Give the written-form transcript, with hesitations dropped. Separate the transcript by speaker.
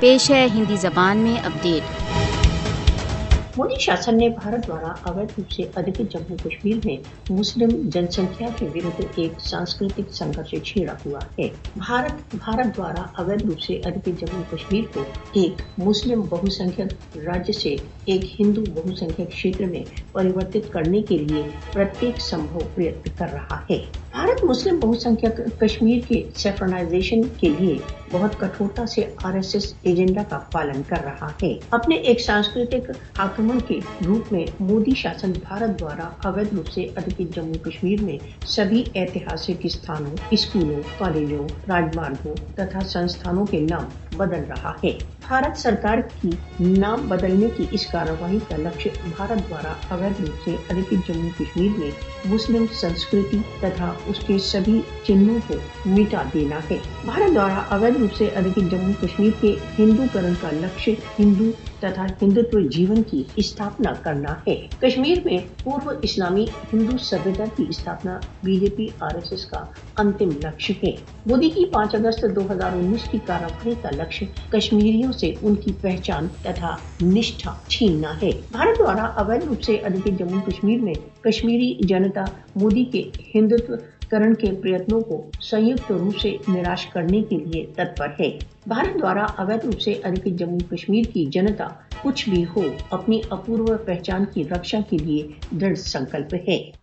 Speaker 1: پیش ہے ہندی زبان میں اپڈیٹ۔
Speaker 2: مودی शासन ने भारत द्वारा अवैध रूप से अधिकृत जम्मू कश्मीर में मुस्लिम जनसंख्या के विरुद्ध एक सांस्कृतिक संघर्ष छेड़ा हुआ है। भारत द्वारा अवैध रूप से अधिकृत जम्मू कश्मीर को एक मुस्लिम बहुसंख्यक राज्य से एक हिंदू बहुसंख्यक क्षेत्र में परिवर्तित करने के लिए प्रत्येक संभव प्रयत्न कर रहा है। भारत मुस्लिम बहुसंख्यक कश्मीर के सेफ्रनाइजेशन के लिए बहुत कठोरता से आरएसएस एजेंडा का पालन कर रहा है। अपने एक सांस्कृतिक आक्रमण के रूप में मोदी शासन भारत द्वारा अवैध रूप से अधिकृत जम्मू कश्मीर में सभी ऐतिहासिक स्थानों, स्कूलों, कॉलेजों, राजमार्गों तथा संस्थानों के नाम बदल रहा है। भारत सरकार की नाम बदलने की इस कार्यवाही का लक्ष्य भारत द्वारा अवैध रूप से अधिकृत जम्मू कश्मीर में मुस्लिम संस्कृति तथा उसके सभी चिन्हों को मिटा देना है। भारत द्वारा अवैध रूप से अधिकृत जम्मू कश्मीर के हिंदूकरण का लक्ष्य हिंदू तथा हिंदुत्व जीवन की स्थापना करना है। कश्मीर में पूर्व इस्लामी हिंदू सभ्यता की स्थापना बीजेपी आरएसएस का अंतिम लक्ष्य है। मोदी की 5 अगस्त 2019 की कार्यवाही का लक्ष्य कश्मीरियों से उनकी पहचान तथा निष्ठा छीनना है। भारत द्वारा अवैध रूप से अधिकृत जम्मू कश्मीर में कश्मीरी जनता मोदी के हिंदुत्वकरण के प्रयत्नों को संयुक्त रूप से निराश करने के लिए तत्पर है। भारत द्वारा अवैध रूप से अधिकृत जम्मू कश्मीर की जनता कुछ भी हो अपनी अपूर्व पहचान की रक्षा के लिए दृढ़ संकल्प है।